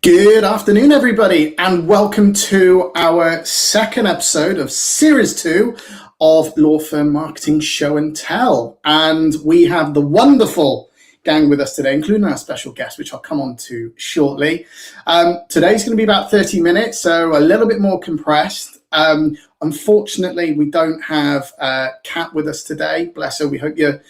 Good afternoon, everybody, and welcome to our second episode of Series 2 of Law Firm Marketing Show and Tell. And we have the wonderful gang with us today, including our special guest, which I'll come on to shortly. Today's going to be about 30 minutes, so a little bit more compressed. Unfortunately, we don't have Kat with us today. Bless her. We hope your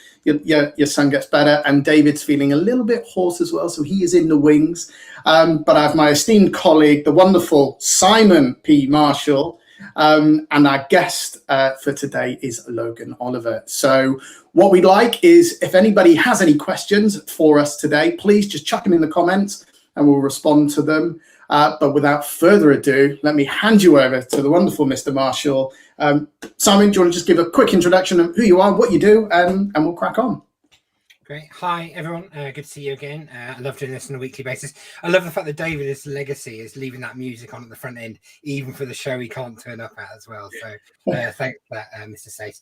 son gets better. And David's feeling a little bit hoarse as well, so he is in the wings. But I have my esteemed colleague, the wonderful Simon P. Marshall, and our guest for today is Logan Oliver. So what we'd like is, if anybody has any questions for us today, please just chuck them in the comments and we'll respond to them. But without further ado, let me hand you over to the wonderful Mr. Marshall. Simon, do you want to just give a quick introduction of who you are, what you do, and we'll crack on? Great. Hi, everyone. Good to see you again. I love doing this on a weekly basis. I love the fact that David's legacy is leaving that music on at the front end, even for the show he can't turn up at as well. So thanks for that, Mr. Sace.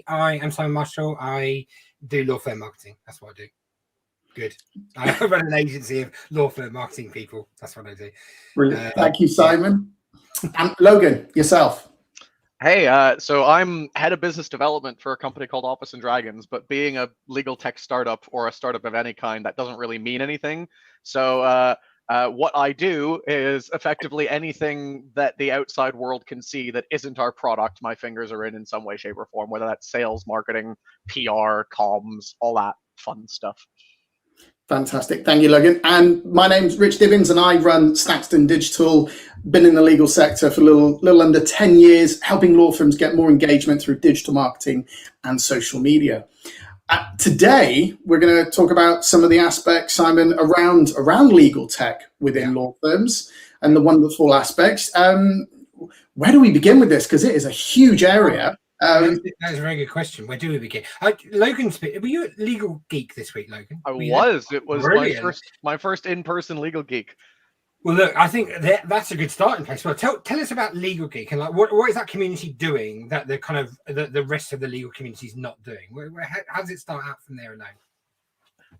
I am Simon Marshall. I do law firm marketing. That's what I do. Good. I run an agency of law firm marketing people. That's what I do. Brilliant. Thank you, Simon. Yeah. And Logan, yourself. Hey, so I'm head of business development for a company called Office and Dragons, but being a legal tech startup or a startup of any kind, that doesn't really mean anything. So what I do is effectively anything that the outside world can see that isn't our product, my fingers are in some way, shape, or form, whether that's sales, marketing, PR, comms, all that fun stuff. Fantastic. Thank you, Logan. And my name's Rich Dibbins and I run Staxton Digital. Been in the legal sector for a little under 10 years, helping law firms get more engagement through digital marketing and social media. Today, we're going to talk about some of the aspects, Simon, around legal tech within law firms and the wonderful aspects. Where do we begin with this? Because it is a huge area. That's a very good question. Where do we begin? Logan, were you at Legal Geek this week, Logan? I was. It was my first in-person Legal Geek. Well, look, I think that's a good starting place. Well, tell us about Legal Geek and like what is that community doing that the kind of the rest of the legal community is not doing? How does it start out from there alone?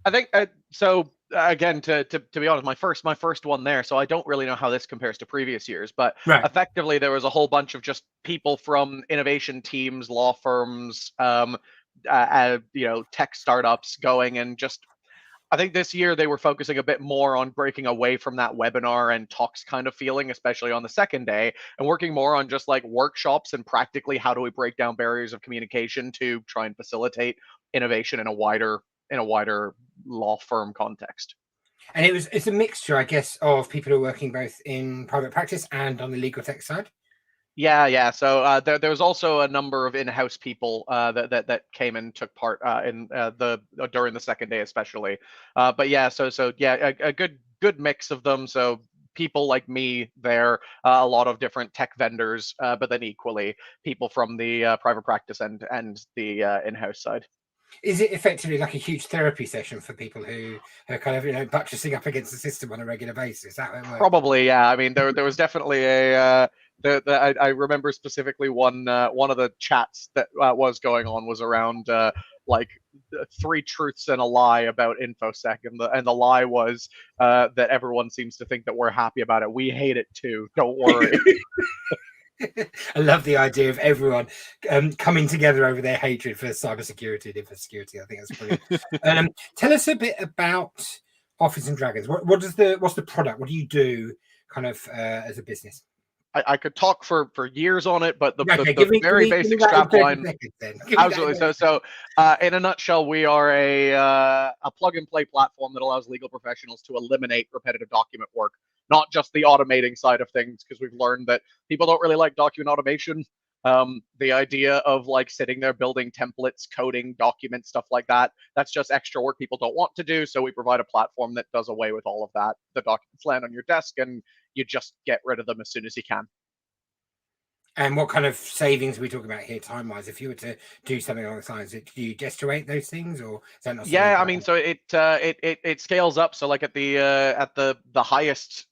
I think so. Again, to be honest, my first one there. So I don't really know how this compares to previous years, but effectively there was a whole bunch of just people from innovation teams, law firms, tech startups going and just. I think this year they were focusing a bit more on breaking away from that webinar and talks kind of feeling, especially on the second day, and working more on just like workshops and practically how do we break down barriers of communication to try and facilitate innovation in a wider law firm context. And it's a mixture, I guess, of people who are working both in private practice and on the legal tech side. Yeah. So there was also a number of in-house people that came and took part during the second day, especially. But yeah, a good mix of them. So people like me there, a lot of different tech vendors, but then equally people from the private practice and the in-house side. Is it effectively like a huge therapy session for people who are kind of buttressing up against the system on a regular basis? Is that what it works? Probably, yeah. I mean, there was definitely a. I remember specifically one of the chats that was going on was around like 3 truths and a lie about InfoSec, and the lie was that everyone seems to think that we're happy about it. We hate it too. Don't worry. I love the idea of everyone coming together over their hatred for cybersecurity and infosecurity. I think that's brilliant. Tell us a bit about Office and Dragons. What's the product? What do you do kind of as a business? I could talk for years on it, but the very basic strapline. Absolutely. So in a nutshell, we are a plug-and-play platform that allows legal professionals to eliminate repetitive document work, not just the automating side of things, because we've learned that people don't really like document automation. The idea of like sitting there building templates, coding documents, stuff like that, that's just extra work people don't want to do. So we provide a platform that does away with all of that. The documents land on your desk and you just get rid of them as soon as you can. And what kind of savings are we talking about here, time-wise? If you were to do something along the lines, do you gesturate those things, or is that not? Yeah, I mean, so it scales up. So like at the highest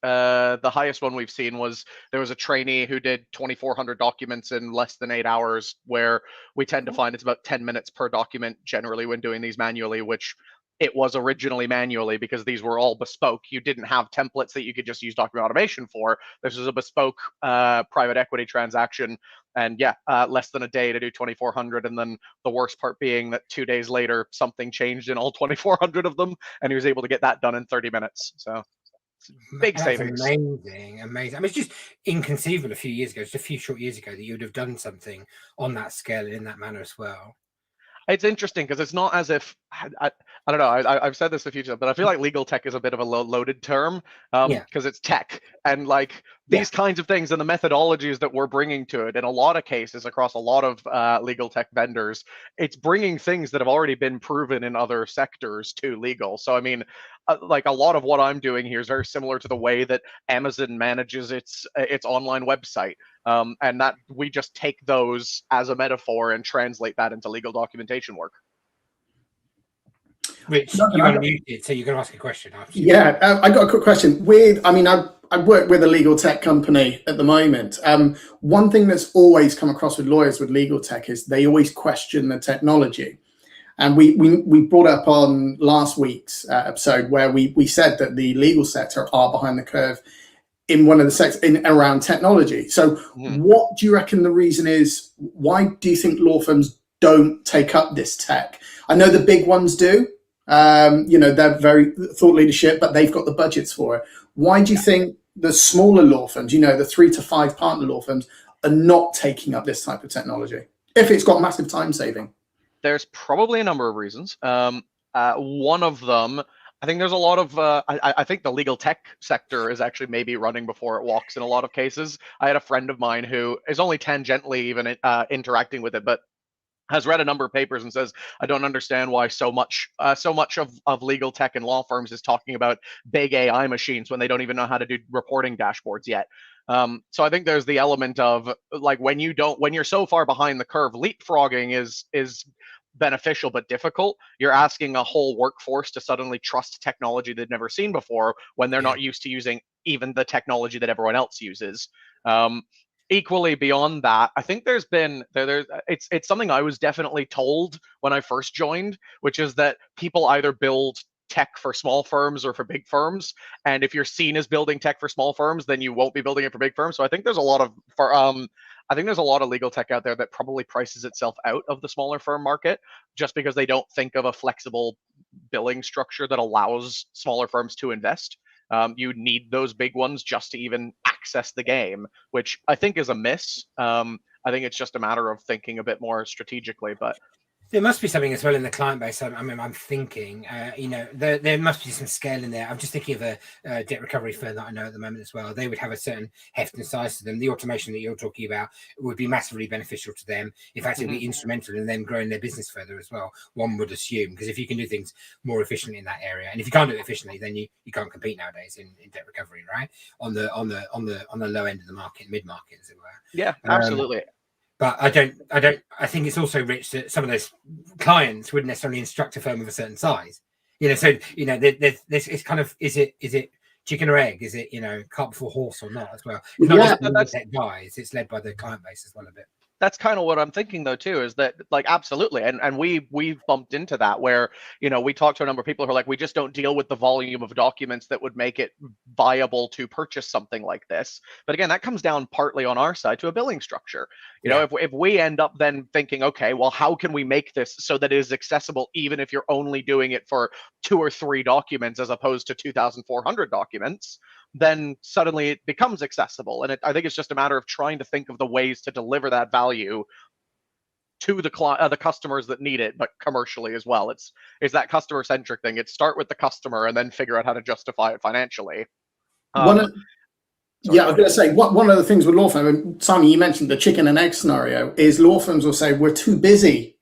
one we've seen was there was a trainee who did 2,400 documents in less than 8 hours, where we tend to find it's about 10 minutes per document generally when doing these manually, which it was originally manually, because these were all bespoke. You didn't have templates that you could just use document automation for. This was a bespoke private equity transaction. And yeah, less than a day to do 2,400. And then the worst part being that 2 days later, something changed in all 2,400 of them, and he was able to get that done in 30 minutes. So big savings. Amazing. I mean, it's just inconceivable a few years ago, just a few short years ago, that you would have done something on that scale in that manner as well. It's interesting because it's not as if I don't know. I've said this a few times, but I feel like legal tech is a bit of a loaded term because it's tech, and like these kinds of things and the methodologies that we're bringing to it in a lot of cases across a lot of legal tech vendors, it's bringing things that have already been proven in other sectors to legal. So I mean, like a lot of what I'm doing here is very similar to the way that Amazon manages its online website. And that we just take those as a metaphor and translate that into legal documentation work. Rich, you unmuted, so you're going to ask a question. Yeah, I got a quick question. I work with a legal tech company at the moment. One thing that's always come across with lawyers with legal tech is they always question the technology. And we brought up on last week's episode where we said that the legal sector are behind the curve in one of the sectors around technology. So what do you reckon the reason is? Why do you think law firms don't take up this tech? I know the big ones do. They're very thought leadership, but they've got the budgets for it. Why do you think the smaller law firms, the 3 to 5 partner law firms, are not taking up this type of technology if it's got massive time saving? There's probably a number of reasons. One of them, I think there's a lot of, I think the legal tech sector is actually maybe running before it walks in a lot of cases. I had a friend of mine who is only tangentially even interacting with it, but has read a number of papers and says, I don't understand why so much of legal tech and law firms is talking about big AI machines when they don't even know how to do reporting dashboards yet. So I think there's the element of like when you're so far behind the curve, leapfrogging is beneficial but difficult. You're asking a whole workforce to suddenly trust technology they've never seen before when they're not used to using even the technology that everyone else uses. Equally beyond that, I think it's something I was definitely told when I first joined, which is that people either build tech for small firms or for big firms, and if you're seen as building tech for small firms, then you won't be building it for big firms. So I think there's a lot of legal tech out there that probably prices itself out of the smaller firm market just because they don't think of a flexible billing structure that allows smaller firms to invest. You need those big ones just to even access the game, which I think is a miss. I think it's just a matter of thinking a bit more strategically, but there must be something as well in the client base. I'm thinking, there must be some scale in there. I'm just thinking of a debt recovery firm that I know at the moment as well. They would have a certain heft and size to them. The automation that you're talking about would be massively beneficial to them. In fact, it would be instrumental in them growing their business further as well, one would assume, because if you can do things more efficiently in that area, and if you can't do it efficiently, then you can't compete nowadays in debt recovery, right? On the low end of the market, mid-market, as it were. Yeah, absolutely. But I think it's also rich that some of those clients wouldn't necessarily instruct a firm of a certain size. There's it's kind of, is it chicken or egg? Is it, cart before horse or not as well? It's not just tech guys, it's led by the client base as well a bit. That's kind of what I'm thinking though too, is that like absolutely, and we've bumped into that where we talked to a number of people who are like, we just don't deal with the volume of documents that would make it viable to purchase something like this. But again, that comes down partly on our side to a billing structure. If we end up then thinking, okay, well, how can we make this so that it is accessible even if you're only doing it for 2 or 3 documents as opposed to 2,400 documents? Then suddenly it becomes accessible. And I think it's just a matter of trying to think of the ways to deliver that value to the customers that need it, but commercially as well. It's that customer-centric thing. It's start with the customer and then figure out how to justify it financially. I was going to say, one of the things with law firms, Simon, you mentioned the chicken and egg scenario, is law firms will say, we're too busy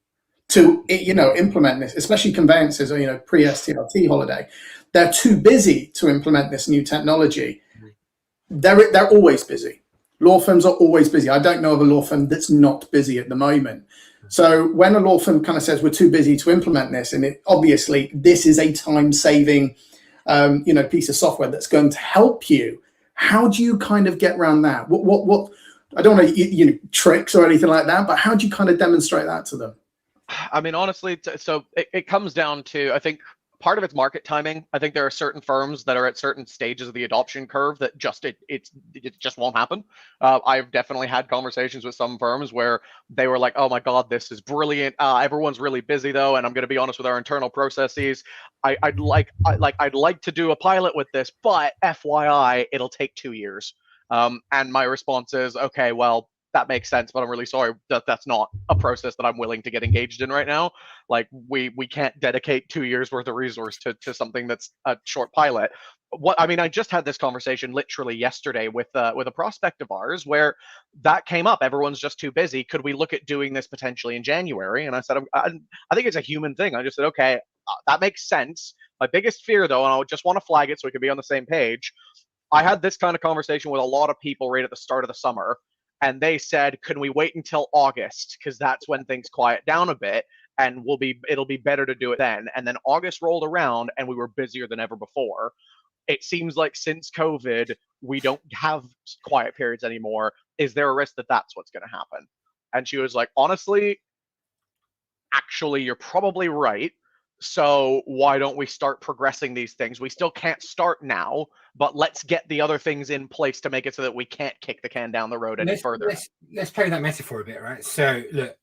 to implement this, especially conveyances or pre-STLT holiday. They're too busy to implement this new technology. They're always busy. Law firms are always busy. I don't know of a law firm that's not busy at the moment. So when a law firm kind of says we're too busy to implement this, and obviously this is a time-saving piece of software that's going to help you, how do you kind of get around that? What I don't want to tricks or anything like that, but how do you kind of demonstrate that to them? I mean, honestly, so it comes down to, I think, part of it's market timing. I think there are certain firms that are at certain stages of the adoption curve that it just won't happen. I've definitely had conversations with some firms where they were like, "Oh my God, this is brilliant. Everyone's really busy though, and I'm going to be honest with our internal processes. I'd like to do a pilot with this, but FYI, it'll take 2 years." And my response is, "Okay, well, that makes sense, but I'm really sorry that that's not a process that I'm willing to get engaged in right now. Like we can't dedicate 2 years worth of resource to something that's a short pilot." I just had this conversation literally yesterday with a prospect of ours where that came up. Everyone's just too busy. Could we look at doing this potentially in January? And I said, I think it's a human thing. I just said, okay, that makes sense. My biggest fear though, and I just want to flag it so we can be on the same page. I had this kind of conversation with a lot of people right at the start of the summer, and they said, "Can we wait until August? Because that's when things quiet down a bit, and it'll be better to do it then." And then August rolled around, and we were busier than ever before. It seems like since COVID, we don't have quiet periods anymore. Is there a risk that that's what's going to happen? And she was like, "Honestly, actually, you're probably right. So why don't we start progressing these things? We still can't start now, but let's get the other things in place to make it so that we can't kick the can down the road any further." Let's play with that metaphor a bit, right? So look,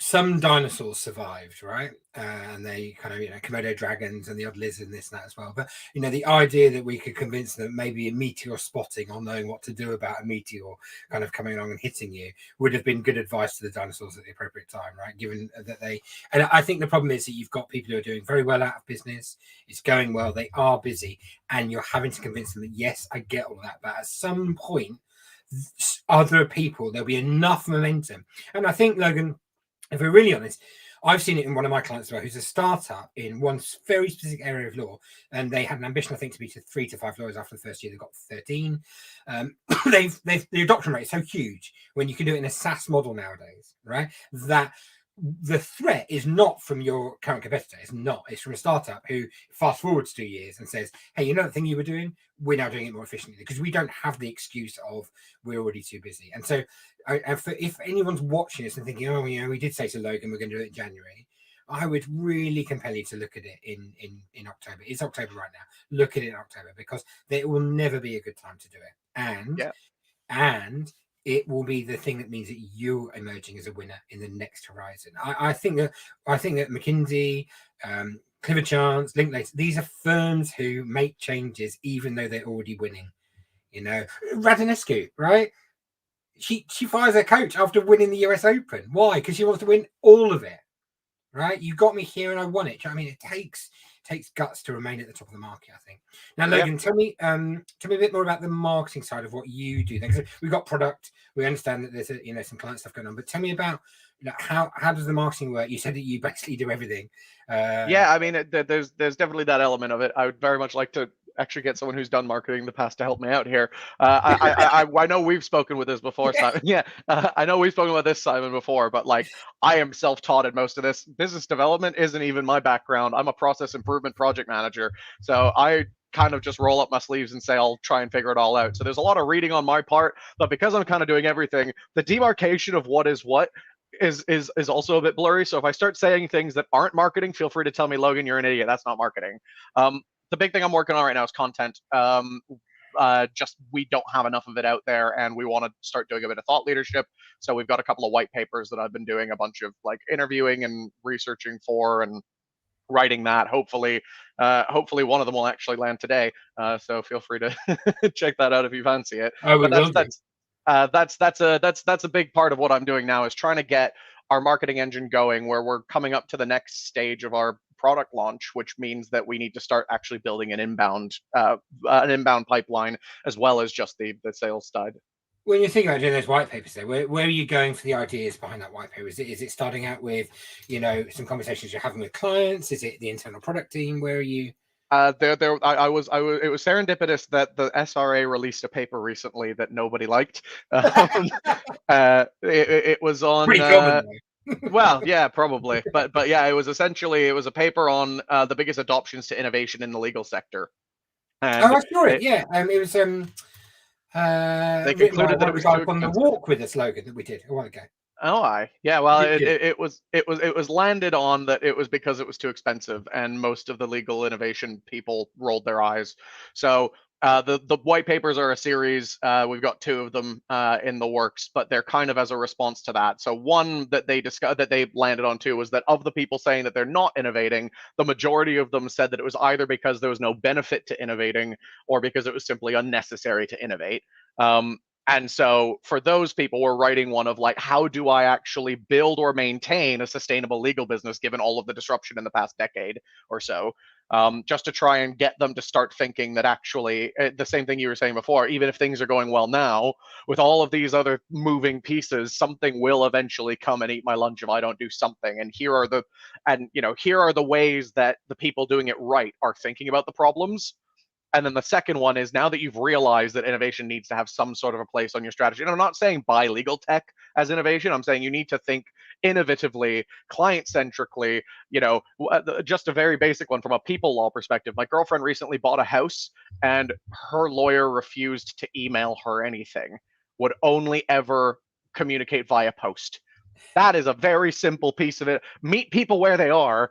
some dinosaurs survived, right? And they kind of, Komodo dragons and the odd lizard and this and that as well. But, the idea that we could convince them maybe a meteor spotting or knowing what to do about a meteor kind of coming along and hitting you would have been good advice to the dinosaurs at the appropriate time, right? Given that and I think the problem is that you've got people who are doing very well out of business. It's going well. They are busy. And you're having to convince them that, yes, I get all that. But at some point, other people, there'll be enough momentum. And I think, Logan, if we're really honest, I've seen it in one of my clients as well, who's a startup in one very specific area of law, and they had an ambition, I think, to be to 3 to 5 lawyers after the first year. They got 13. The adoption rate is so huge when you can do it in a SaaS model nowadays, right? That the threat is not from your current competitor. It's not. It's from a startup who fast forwards 2 years and says, "Hey, you know the thing you were doing? We're now doing it more efficiently," because we don't have the excuse of we're already too busy. And so if anyone's watching this and thinking, "Oh, we did say to Logan we're going to do it in January," I would really compel you to look at it in October. It's October right now. Look at it in October, because there will never be a good time to do it. And it will be the thing that means that you're emerging as a winner in the next horizon. I think that McKinsey, Clifford Chance, Linklater, these are firms who make changes even though they're already winning. Radonescu, right? She fires her coach after winning the US Open. Why? Because she wants to win all of it. Right? You got me here and I won it. I mean, it takes guts to remain at the top of the market, I think. Now, Logan, tell me a bit more about the marketing side of what you do. Because we've got product, we understand that there's some client stuff going on, but tell me about how does the marketing work? You said that you basically do everything. I mean, there's definitely that element of it. I would very much like to actually get someone who's done marketing in the past to help me out here. I know we've spoken with this before, Simon. I know we've spoken about this, Simon, before, but I am self-taught in most of this. Business development isn't even my background. I'm a process improvement project manager. So I kind of just roll up my sleeves and say, I'll try and figure it all out. So there's a lot of reading on my part, but because I'm kind of doing everything, the demarcation of what is what is also a bit blurry. So if I start saying things that aren't marketing, feel free to tell me, Logan, you're an idiot. That's not marketing. The big thing I'm working on right now is content. Just we don't have enough of it out there, and we want to start doing a bit of thought leadership. So we've got a couple of white papers that I've been doing a bunch of interviewing and researching for, and writing that. Hopefully one of them will actually land today. So feel free to check that out if you fancy it. That's a big part of what I'm doing now, is trying to get our marketing engine going, where we're coming up to the next stage of our product launch, which means that we need to start actually building an inbound pipeline as well as just the sales side. When you think about doing those white papers, though, where are you going for the ideas behind that white paper? Is it starting out with some conversations you're having with clients? Is it the internal product team? Where are you? It was serendipitous that the SRA released a paper recently that nobody liked. It was on. Pretty common, well, yeah, probably, but yeah, it was a paper on the biggest adoptions to innovation in the legal sector. And I saw it. It was they concluded that it was on the walk with the slogan that we did a while ago. Yeah. Well, it was landed on that it was because it was too expensive, and most of the legal innovation people rolled their eyes. So the white papers are a series. We've got 2 of them in the works, but they're kind of as a response to that. So one that they landed on too was that of the people saying that they're not innovating, the majority of them said that it was either because there was no benefit to innovating or because it was simply unnecessary to innovate. And so for those people, we're writing one of like, how do I actually build or maintain a sustainable legal business given all of the disruption in the past decade or so? Just to try and get them to start thinking that actually the same thing you were saying before, even if things are going well now, with all of these other moving pieces, something will eventually come and eat my lunch if I don't do something. And here are the ways that the people doing it right are thinking about the problems. And then the second one is, now that you've realized that innovation needs to have some sort of a place on your strategy. And I'm not saying buy legal tech as innovation. I'm saying you need to think innovatively, client centrically, just a very basic one from a people law perspective. My girlfriend recently bought a house and her lawyer refused to email her anything, would only ever communicate via post. That is a very simple piece of it. Meet people where they are.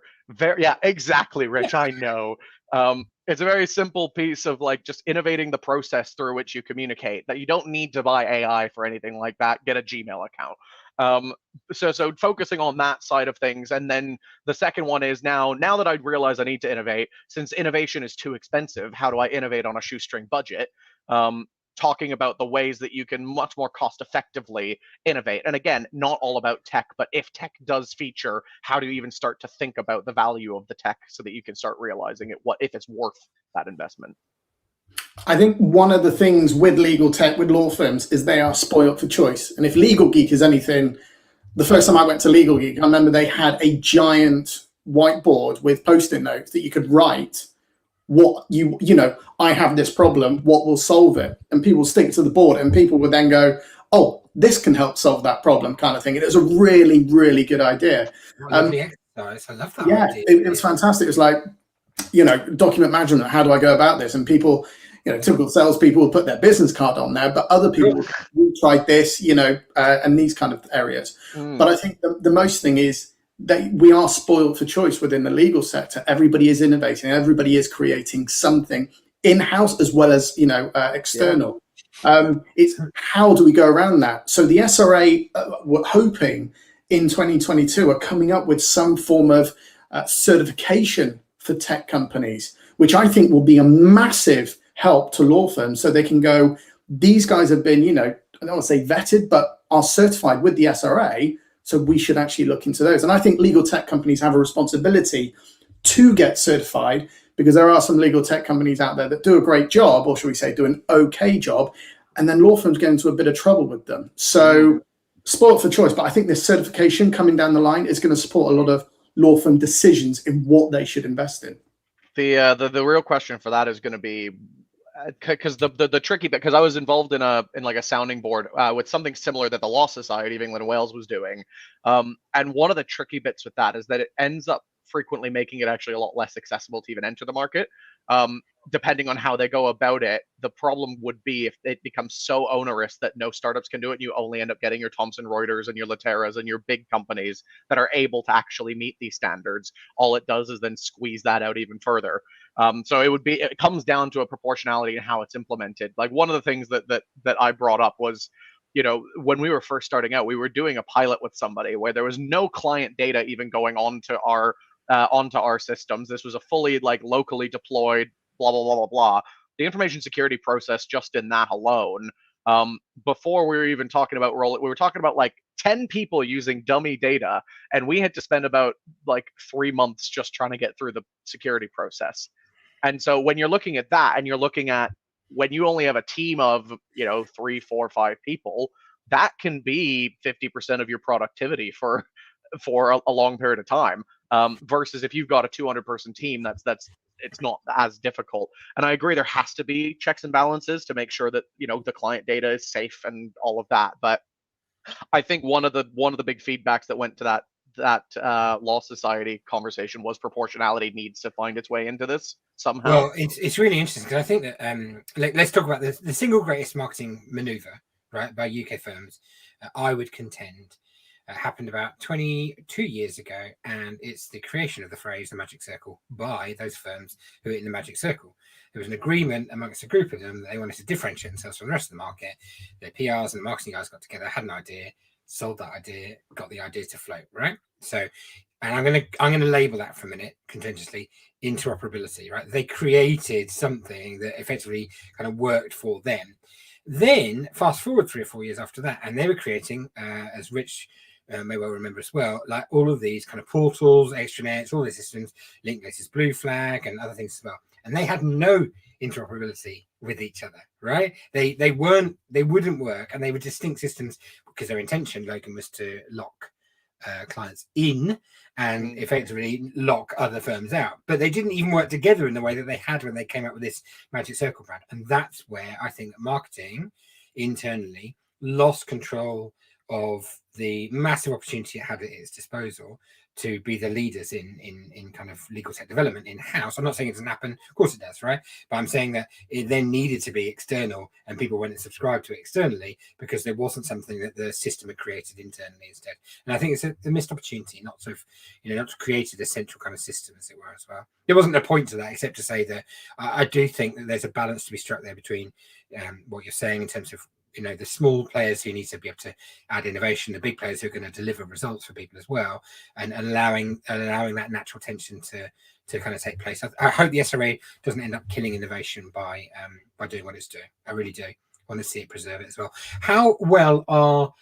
Yeah, exactly, Rich. I know. It's a very simple piece of like just innovating the process through which you communicate, that you don't need to buy AI for anything like that. Get a Gmail account. So focusing on that side of things. And then the second one is now that I realize I need to innovate, since innovation is too expensive, how do I innovate on a shoestring budget? Talking about the ways that you can much more cost effectively innovate. And again, not all about tech, but if tech does feature, how do you even start to think about the value of the tech so that you can start realizing if it's worth that investment? I think one of the things with legal tech, with law firms, is they are spoiled for choice. And if Legal Geek is anything, the first time I went to Legal Geek, I remember they had a giant whiteboard with post-it notes that you could write what I have this problem, what will solve it? And people stick to the board, and people would then go, oh, this can help solve that problem, kind of thing. And it was a really, really good idea. Lovely exercise. I love that idea. It was fantastic. It was like, document management. How do I go about this? And people, typical salespeople will put their business card on there, but other people will try this, and these kind of areas. But I think the most thing is that we are spoiled for choice within the legal sector. Everybody is innovating. Everybody is creating something in-house as well as, external. It's how do we go around that? So the SRA, we're hoping in 2022 are coming up with some form of certification for tech companies, which I think will be a massive help to law firms, so they can go, these guys have been, I don't want to say vetted, but are certified with the SRA. So we should actually look into those. And I think legal tech companies have a responsibility to get certified, because there are some legal tech companies out there that do a great job, or should we say do an okay job, and then law firms get into a bit of trouble with them. So spoiled for choice, but I think this certification coming down the line is going to support a lot of law firm decisions in what they should invest in. The real question for that is going to be, because the tricky bit, because I was involved in like a sounding board with something similar that the Law Society of England and Wales was doing, and one of the tricky bits with that is that it ends up frequently making it actually a lot less accessible to even enter the market. Depending on how they go about it, the problem would be if it becomes so onerous that no startups can do it. You only end up getting your Thomson Reuters and your Lateras and your big companies that are able to actually meet these standards. All it does is then squeeze that out even further. So it comes down to a proportionality in how it's implemented. Like one of the things that I brought up was, when we were first starting out, we were doing a pilot with somebody where there was no client data even going onto our systems. This was a fully like locally deployed blah blah blah blah blah. The information security process just in that alone, before we were even talking about we were talking about like 10 people using dummy data, and we had to spend about like 3 months just trying to get through the security process. And so when you're looking at that, and you're looking at when you only have a team of 3, 4, 5 people, that can be 50% of your productivity for a long period of time. Versus if you've got a 200-person team, it's not as difficult. And I agree, there has to be checks and balances to make sure that the client data is safe and all of that. But I think one of the big feedbacks that went to that Law Society conversation was proportionality needs to find its way into this somehow. Well, it's really interesting, because I think that let's talk about the single greatest marketing maneuver, right, by UK firms. I would contend happened about 22 years ago, and it's the creation of the phrase the magic circle by those firms who are in the magic circle. There was an agreement amongst a group of them that they wanted to differentiate themselves from the rest of the market. The PRs and the marketing guys got together, had an idea, sold that idea, got the idea to float, right? So, and I'm gonna label that for a minute contentiously interoperability, right? They created something that effectively kind of worked for them. Then fast forward 3 or 4 years after that, and they were creating, as Rich may well remember as well, like all of these kind of portals, extranets, all these systems, Linklaters, Blue Flag, and other things as well. And they had no interoperability with each other, right? They wouldn't work, and they were distinct systems because their intention, Logan, was to lock clients in and effectively lock other firms out. But they didn't even work together in the way that they had when they came up with this Magic Circle brand. And that's where I think marketing internally lost control of the massive opportunity it had at its disposal to be the leaders in kind of legal tech development in-house. I'm not saying it doesn't happen, of course it does, right? But I'm saying that it then needed to be external, and people went and subscribed to it externally because there wasn't something that the system had created internally instead. And I think it's a missed opportunity not to create a central kind of system, as it were, as well. There wasn't a point to that except to say that I do think that there's a balance to be struck there between what you're saying in terms of the small players who need to be able to add innovation, the big players who are going to deliver results for people as well, and allowing that natural tension to kind of take place. I hope the SRA doesn't end up killing innovation by doing what it's doing. I really do want to see it preserve it as well. How well are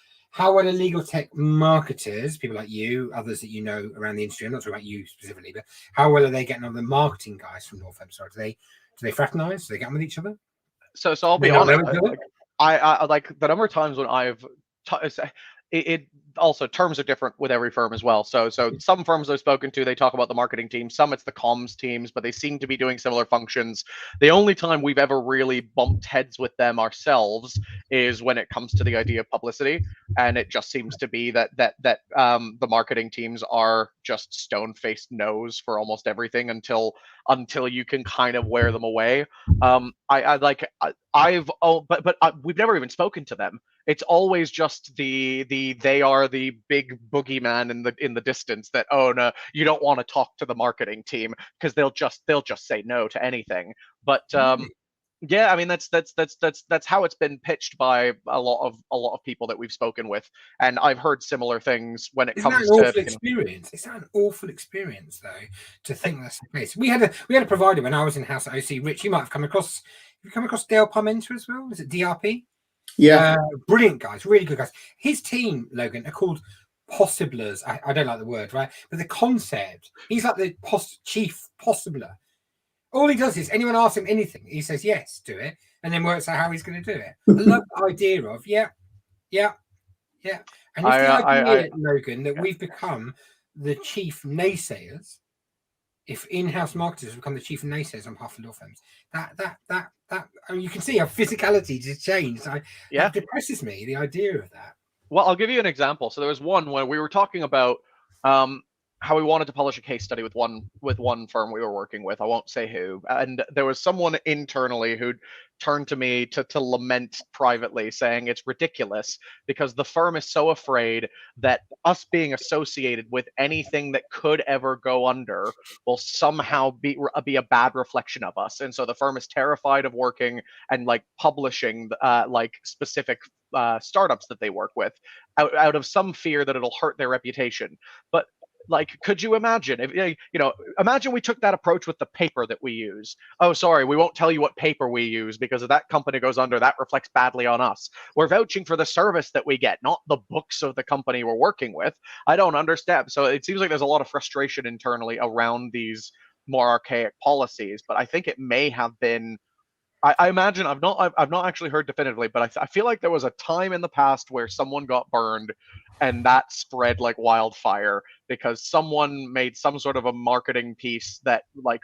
legal tech marketers, people like you, others that you know around the industry, I'm not talking about you specifically, but how well are they getting on the marketing guys from law firms? Do they fraternize? Do they get on with each other? So I'll be honest. I like the number of times when it also terms are different with every firm as well. So some firms I've spoken to, they talk about the marketing team. Some it's the comms teams, but they seem to be doing similar functions. The only time we've ever really bumped heads with them ourselves is when it comes to the idea of publicity, and it just seems to be that the marketing teams are just stone-faced no's for almost everything until you can kind of wear them away. We've never even spoken to them. It's always just they are the big boogeyman in the distance that, oh no, you don't want to talk to the marketing team because they'll just say no to anything. But yeah, I mean that's how it's been pitched by a lot of people that we've spoken with, and I've heard similar things when it comes to experience. It's an awful experience though to think that's the case. We had a provider when I was in house at OC. Rich, you might have come across Dale Parmenter as well. Was it DRP? Yeah, brilliant guys, really good guys. His team, Logan, are called possiblers. I don't like the word, right? But the concept, he's like the chief possibler. All he does is anyone asks him anything, he says yes to it, and then works out how he's going to do it. I love the idea of yeah. And it's the idea, Logan, that we've become the chief naysayers. If in-house marketers become the chief naysayers on behalf of law firms, that I mean, you can see how physicality just changed. It depresses me, the idea of that. Well, I'll give you an example. So there was one where we were talking about how we wanted to publish a case study with one firm we were working with. I won't say who. And there was someone internally who turned to me to lament privately, saying it's ridiculous because the firm is so afraid that us being associated with anything that could ever go under will somehow be a bad reflection of us. And so the firm is terrified of working and like publishing like specific startups that they work with out of some fear that it'll hurt their reputation. But like, could you imagine if imagine we took that approach with the paper that we use? Oh, sorry, we won't tell you what paper we use because if that company goes under, that reflects badly on us. We're vouching for the service that we get, not the books of the company we're working with. I don't understand. So it seems like there's a lot of frustration internally around these more archaic policies, but I think it may have been. I imagine I've not actually heard definitively, but I feel like there was a time in the past where someone got burned, and that spread like wildfire because someone made some sort of a marketing piece that like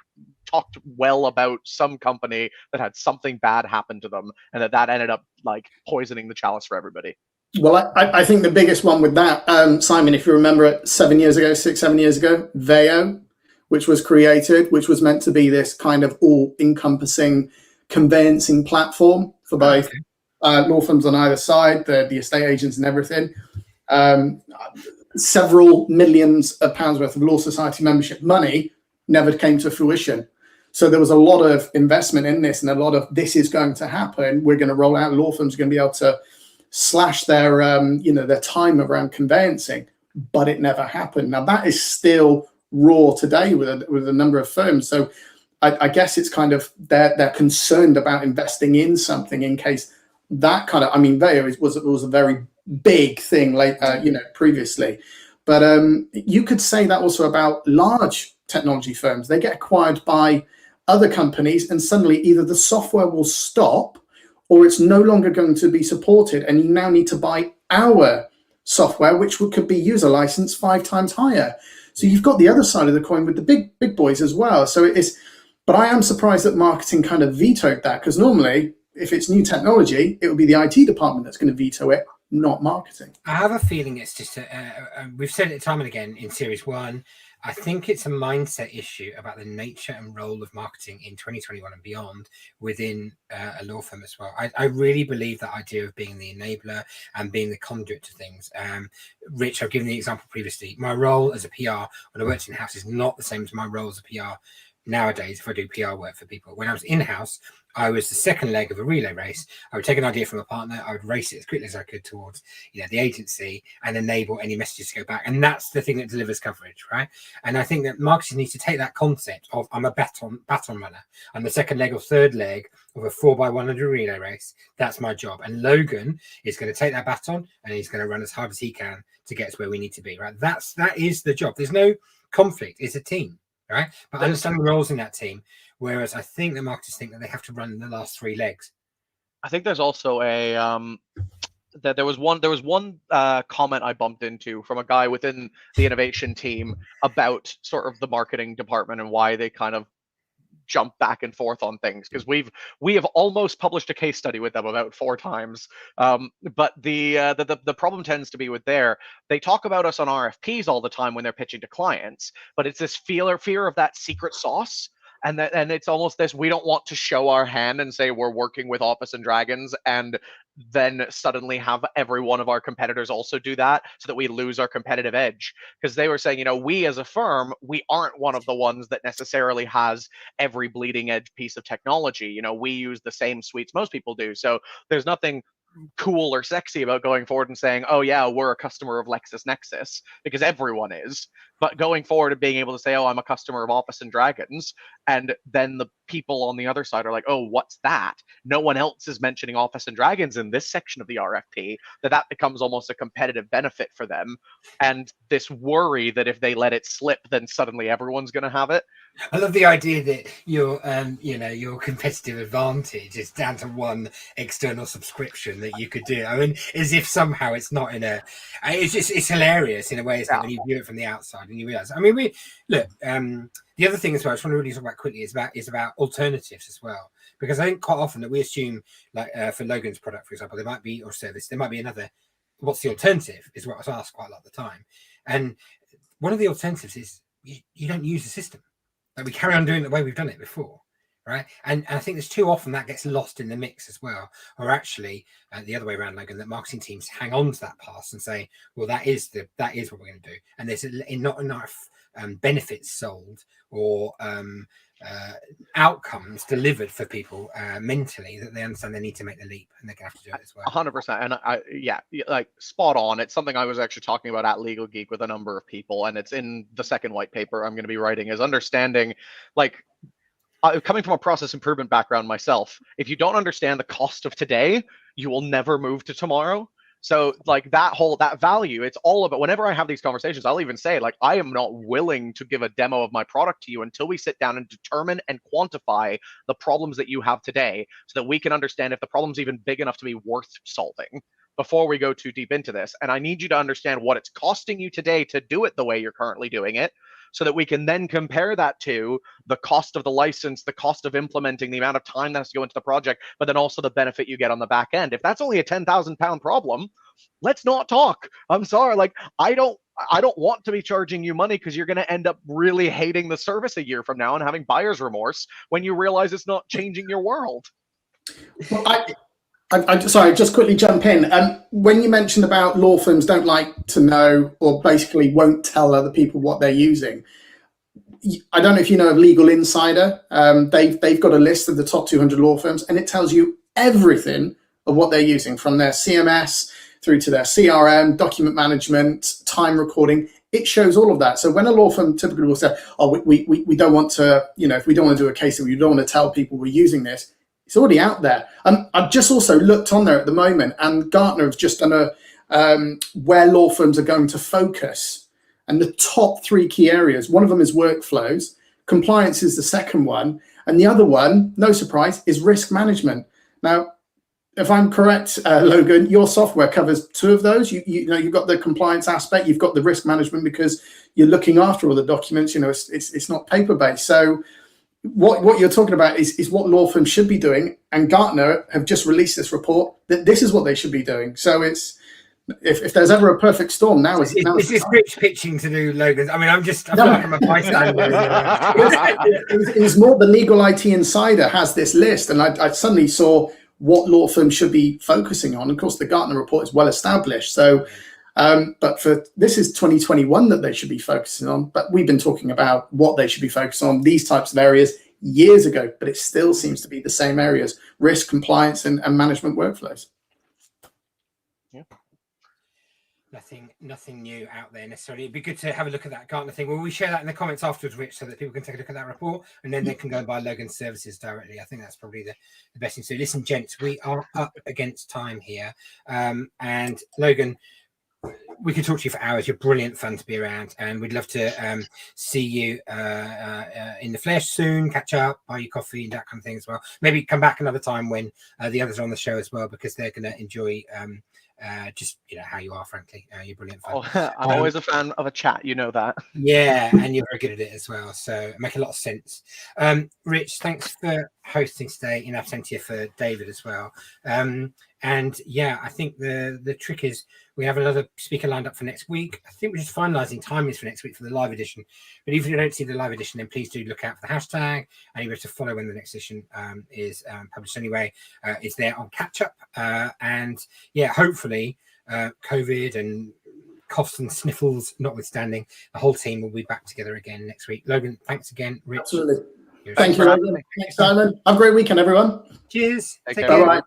talked well about some company that had something bad happen to them, and that ended up like poisoning the chalice for everybody. Well, I think the biggest one with that, Simon, if you remember it, 7 years ago, 6-7 years ago, Veo, which was created, which was meant to be this kind of all-encompassing conveyancing platform for both law firms on either side, the estate agents and everything. Several millions of pounds worth of Law Society membership money never came to fruition. So there was a lot of investment in this, and a lot of this is going to happen. We're going to roll out, law firms are going to be able to slash their their time around conveyancing, but it never happened. Now that is still raw today with a number of firms. So I guess it's kind of they're concerned about investing in something in case that kind of, I mean, there was a very big thing previously, but you could say that also about large technology firms. They get acquired by other companies, and suddenly either the software will stop or it's no longer going to be supported, and you now need to buy our software, which could be user license 5 times higher. So you've got the other side of the coin with the big boys as well. So it is, but I am surprised that marketing kind of vetoed that, because normally if it's new technology, it would be the IT department that's going to veto it, not marketing. I have a feeling it's just we've said it time and again in Series 1. I think it's a mindset issue about the nature and role of marketing in 2021 and beyond within a law firm as well. I really believe that idea of being the enabler and being the conduit to things. Rich, I've given the example previously. My role as a PR when I worked in-house is not the same as my role as a PR nowadays if I do PR work for people. When I was in-house, I was the second leg of a relay race. I would take an idea from a partner, I would race it as quickly as I could towards the agency and enable any messages to go back. And that's the thing that delivers coverage, right? And I think that marketing needs to take that concept of I'm a baton runner. I'm the second leg or third leg of a 4x100 relay race. That's my job. And Logan is going to take that baton and he's going to run as hard as he can to get us where we need to be, right? That is the job. There's no conflict. It's a team, right? But understand the roles in that team. Whereas I think the marketers think that they have to run the last 3 legs. I think there's also a that there was one comment I bumped into from a guy within the innovation team about sort of the marketing department and why they kind of jump back and forth on things, because we have almost published a case study with them about 4 times. But the problem tends to be with they talk about us on RFPs all the time when they're pitching to clients, but it's this fear of that secret sauce. And it's almost this, we don't want to show our hand and say we're working with Office and Dragons and then suddenly have every one of our competitors also do that so that we lose our competitive edge. Because they were saying, we as a firm, we aren't one of the ones that necessarily has every bleeding edge piece of technology. We use the same suites most people do. So there's nothing cool or sexy about going forward and saying, oh yeah, we're a customer of LexisNexis, because everyone is. But going forward and being able to say, oh, I'm a customer of Office and Dragons, and then the people on the other side are like, oh, what's that? No one else is mentioning Office and Dragons in this section of the RFP, that becomes almost a competitive benefit for them. And this worry that if they let it slip, then suddenly everyone's going to have it. I love the idea that your competitive advantage is down to one external subscription that you could do. I mean, as if somehow it's not it's hilarious in a way, isn't it, when you view it from the outside and you realize. I mean, the other thing as well I just want to really talk about quickly is about alternatives as well, because I think quite often that we assume, like for Logan's product, for example, there might be, or service, there might be another. What's the alternative? Is what I was asked quite a lot of the time, and one of the alternatives is you don't use the system. Like we carry on doing it the way we've done it before, right? And I think there's too often that gets lost in the mix as well, or actually the other way around, Logan, that marketing teams hang on to that past and say, well, that is what we're going to do, and there's not enough benefits sold or outcomes delivered for people mentally that they understand they need to make the leap, and they're going to have to do it as well. 100%. And like spot on. It's something I was actually talking about at Legal Geek with a number of people, and it's in the second white paper I'm going to be writing, is understanding, like, coming from a process improvement background myself, if you don't understand the cost of today, you will never move to tomorrow. So like that value, it's all about, whenever I have these conversations, I'll even say, like, I am not willing to give a demo of my product to you until we sit down and determine and quantify the problems that you have today, so that we can understand if the problem's even big enough to be worth solving before we go too deep into this. And I need you to understand what it's costing you today to do it the way you're currently doing it, so that we can then compare that to the cost of the license, the cost of implementing, the amount of time that has to go into the project, but then also the benefit you get on the back end. If that's only a 10,000 pound problem, let's not talk. I'm sorry. Like, I don't want to be charging you money, because you're going to end up really hating the service a year from now and having buyer's remorse when you realize it's not changing your world. Well, Sorry, just quickly jump in. When you mentioned about law firms don't like to know, or basically won't tell other people what they're using, I don't know if you know of Legal Insider. They've got a list of the top 200 law firms, and it tells you everything of what they're using, from their CMS through to their CRM, document management, time recording. It shows all of that. So when a law firm typically will say, "Oh, we don't want to, if we don't want to do a case, we don't want to tell people we're using this," it's already out there. I've just also looked on there at the moment, and Gartner have just done where law firms are going to focus. And the top 3 key areas, one of them is workflows, compliance is the second one, and the other one, no surprise, is risk management. Now, if I'm correct, Logan, your software covers 2 of those. You've got the compliance aspect, you've got the risk management because you're looking after all the documents. It's not paper-based. So what you're talking about is what law firms should be doing, and Gartner have just released this report that this is what they should be doing. So it's if there's ever a perfect storm, now is Rich pitching to do Logan. I mean, I feel like I'm a bystander. It was more the Legal IT Insider has this list, and I suddenly saw what law firms should be focusing on. Of course, the Gartner report is well established. So, but for this is 2021 that they should be focusing on. But we've been talking about what they should be focused on, these types of areas years ago, but it still seems to be the same areas: risk, compliance, and management workflows. Yeah. Nothing new out there necessarily. It'd be good to have a look at that Gartner thing. Will we share that in the comments afterwards, Rich, so that people can take a look at that report, and then they can go and buy Logan's services directly? I think that's probably the best thing to do. Listen, gents, we are up against time here. And Logan, we could talk to you for hours. You're brilliant fun to be around, and we'd love to see you in the flesh soon, catch up, buy you coffee and that kind of thing as well. Maybe come back another time when the others are on the show as well, because they're going to enjoy just how you are, frankly. You're brilliant fun. I'm always a fan of a chat, you know that. Yeah, and you're very good at it as well, so it makes a lot of sense. Rich, thanks for hosting today. Enough plenty for David as well. And yeah, I think the trick is we have another speaker lined up for next week. I think we're just finalizing timings for next week for the live edition. But even if you don't see the live edition, then please do look out for the hashtag, and you're able to follow when the next edition is published anyway. It's there on catch up. And yeah, hopefully COVID and coughs and sniffles notwithstanding, the whole team will be back together again next week. Logan, thanks again. Rich. Absolutely. Thank you, Logan. Thanks, Simon. Have a great weekend, everyone. Cheers. Take care. Bye-bye.